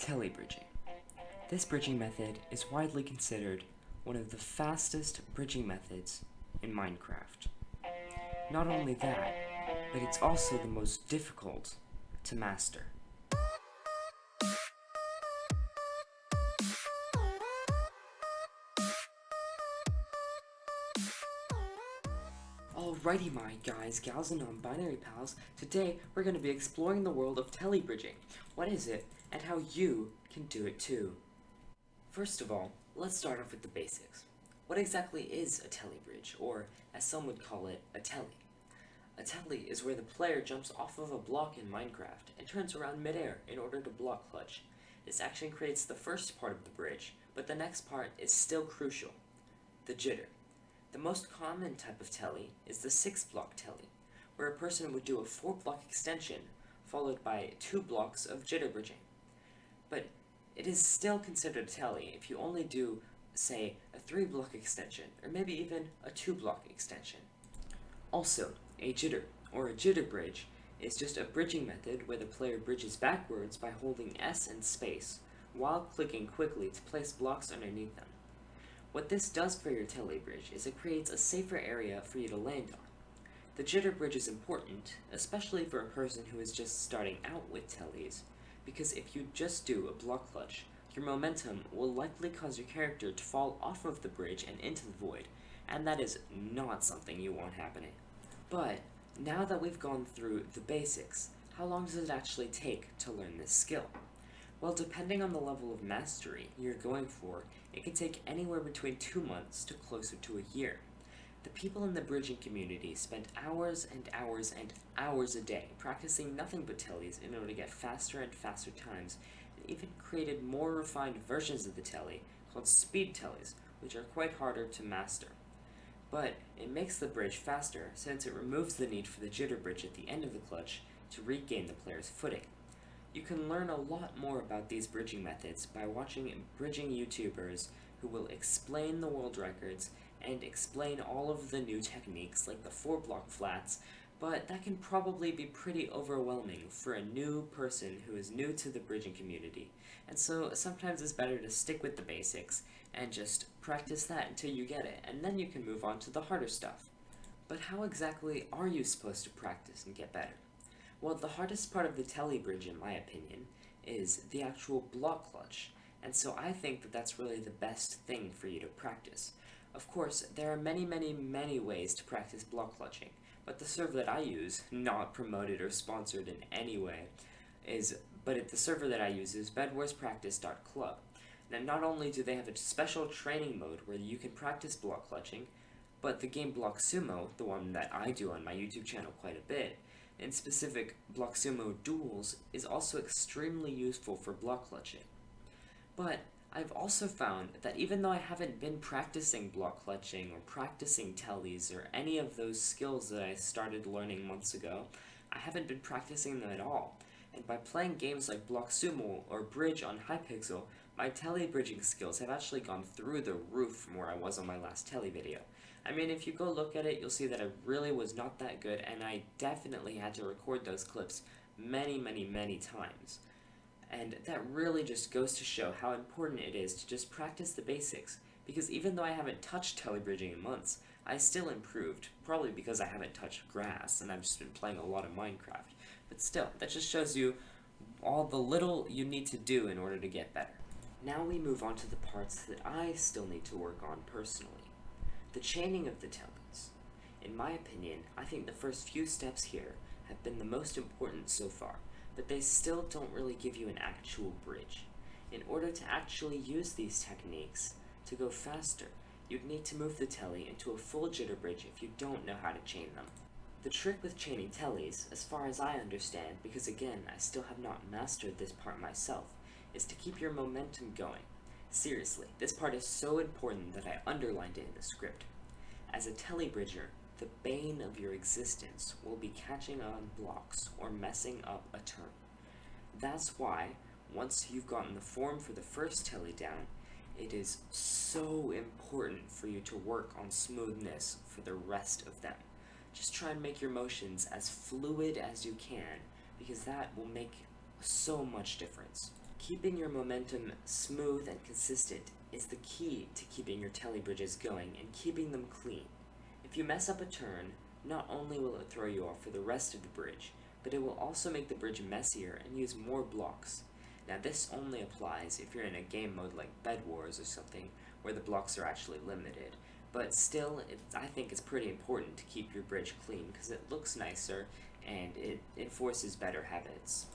Telly bridging. This bridging method is widely considered one of the fastest bridging methods in Minecraft. Not only that, but it's also the most difficult to master. Alrighty my guys, gals, and non-binary pals, today we're going to be exploring the world of telly bridging. What is it, and how you can do it too. First of all, let's start off with the basics. What exactly is a telly bridge, or as some would call it, a telly? A telly is where the player jumps off of a block in Minecraft and turns around midair in order to block clutch. This action creates the first part of the bridge, but the next part is still crucial, the jitter. The most common type of telly is the 6-block telly, where a person would do a 4-block extension followed by 2 blocks of jitter bridging. But it is still considered a telly if you only do, say, a 3-block extension, or maybe even a 2-block extension. Also, a jitter, or a jitter bridge, is just a bridging method where the player bridges backwards by holding S and space, while clicking quickly to place blocks underneath them. What this does for your telly bridge is it creates a safer area for you to land on. The jitter bridge is important, especially for a person who is just starting out with tellies, because if you just do a block clutch, your momentum will likely cause your character to fall off of the bridge and into the void, and that is not something you want happening. But, now that we've gone through the basics, how long does it actually take to learn this skill? Well, depending on the level of mastery you're going for, it can take anywhere between 2 months to closer to a year. The people in the bridging community spend hours and hours and hours a day practicing nothing but tellies in order to get faster and faster times, and even created more refined versions of the telly called speed tellies, which are quite harder to master. But it makes the bridge faster since it removes the need for the jitter bridge at the end of the clutch to regain the player's footing. You can learn a lot more about these bridging methods by watching bridging YouTubers who will explain the world records and explain all of the new techniques like the 4-block flats, but that can probably be pretty overwhelming for a new person who is new to the bridging community, and so sometimes it's better to stick with the basics and just practice that until you get it, and then you can move on to the harder stuff. But how exactly are you supposed to practice and get better? Well, the hardest part of the telly bridge, in my opinion, is the actual block clutch, and so I think that that's really the best thing for you to practice. Of course, there are many ways to practice block clutching, but the server that I use, not promoted or sponsored in any way, the server that I use is bedwarspractice.club. Now, not only do they have a special training mode where you can practice block clutching, but the game Block Sumo, the one that I do on my YouTube channel quite a bit, in specific, Block Sumo Duels is also extremely useful for block clutching. But I've also found that even though I haven't been practicing block clutching or practicing tellies or any of those skills that I started learning months ago, I haven't been practicing them at all. And by playing games like Block Sumo or Bridge on Hypixel, my telly bridging skills have actually gone through the roof from where I was on my last telly video. I mean, if you go look at it, you'll see that I really was not that good, and I definitely had to record those clips many times. And that really just goes to show how important it is to just practice the basics, because even though I haven't touched telly bridging in months, I still improved, probably because I haven't touched grass, and I've just been playing a lot of Minecraft. But still, that just shows you all the little you need to do in order to get better. Now we move on to the parts that I still need to work on personally. The chaining of the tellies. In my opinion, I think the first few steps here have been the most important so far, but they still don't really give you an actual bridge. In order to actually use these techniques to go faster, you'd need to move the telly into a full jitter bridge if you don't know how to chain them. The trick with chaining tellies, as far as I understand, because again, I still have not mastered this part myself, is to keep your momentum going. Seriously, this part is so important that I underlined it in the script. As a telly bridger, the bane of your existence will be catching on blocks or messing up a turn. That's why, once you've gotten the form for the first telly down, it is so important for you to work on smoothness for the rest of them. Just try and make your motions as fluid as you can, because that will make so much difference. Keeping your momentum smooth and consistent is the key to keeping your Telly bridges going and keeping them clean. If you mess up a turn, not only will it throw you off for the rest of the bridge, but it will also make the bridge messier and use more blocks. Now this only applies if you're in a game mode like Bed Wars or something, where the blocks are actually limited. But still, I think it's pretty important to keep your bridge clean because it looks nicer and it enforces better habits.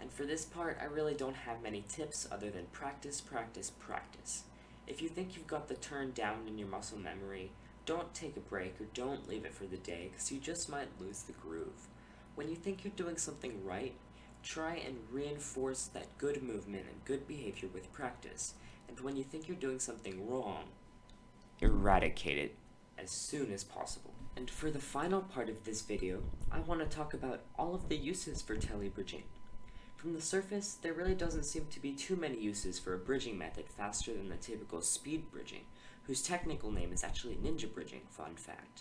And for this part, I really don't have many tips other than practice, practice, practice. If you think you've got the turn down in your muscle memory, don't take a break or don't leave it for the day because you just might lose the groove. When you think you're doing something right, try and reinforce that good movement and good behavior with practice. And when you think you're doing something wrong, eradicate it as soon as possible. And for the final part of this video, I want to talk about all of the uses for Telly bridging. From the surface, there really doesn't seem to be too many uses for a bridging method faster than the typical speed bridging, whose technical name is actually ninja bridging, fun fact.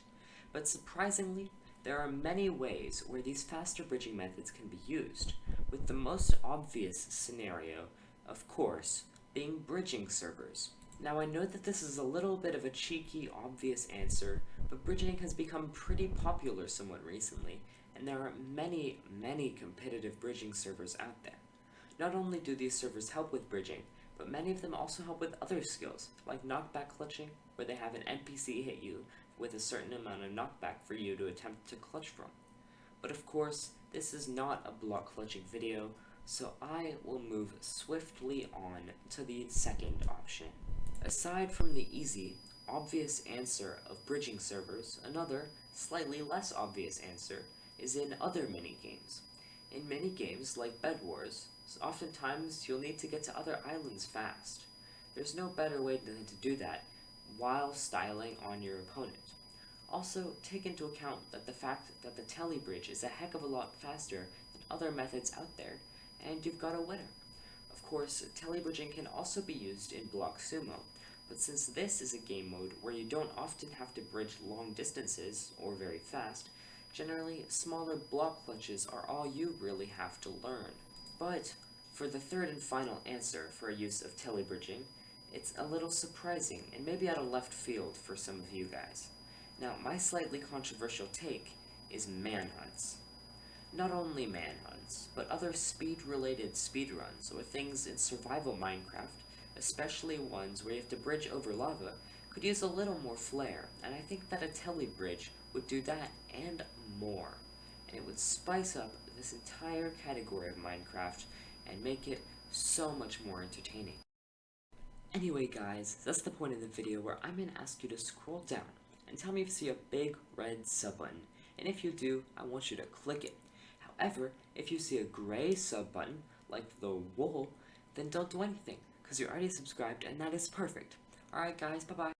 But surprisingly, there are many ways where these faster bridging methods can be used, with the most obvious scenario, of course, being bridging servers. Now I know that this is a little bit of a cheeky, obvious answer, but bridging has become pretty popular somewhat recently, and there are many, many competitive bridging servers out there. Not only do these servers help with bridging, but many of them also help with other skills, like knockback clutching, where they have an NPC hit you with a certain amount of knockback for you to attempt to clutch from. But of course, this is not a block clutching video, so I will move swiftly on to the second option. Aside from the easy, obvious answer of bridging servers, another, slightly less obvious answer is in other minigames. In minigames like Bed Wars, oftentimes you'll need to get to other islands fast. There's no better way than to do that while styling on your opponent. Also, take into account that the fact that the Telly Bridge is a heck of a lot faster than other methods out there, and you've got a winner. Of course, Telly bridging can also be used in Block Sumo, but since this is a game mode where you don't often have to bridge long distances, or very fast, generally, smaller block clutches are all you really have to learn. But, for the third and final answer for a use of Telly bridging, it's a little surprising and maybe out of left field for some of you guys. Now, my slightly controversial take is manhunts. Not only manhunts, but other speed-related speedruns or things in survival Minecraft, especially ones where you have to bridge over lava, could use a little more flair, and I think that a Telly bridge would do that and more. And it would spice up this entire category of Minecraft and make it so much more entertaining. Anyway guys, that's the point of the video where I'm going to ask you to scroll down and tell me if you see a big red sub button, and if you do, I want you to click it. However, if you see a gray sub button, like the wool, then don't do anything, because you're already subscribed and that is perfect. Alright guys, bye bye.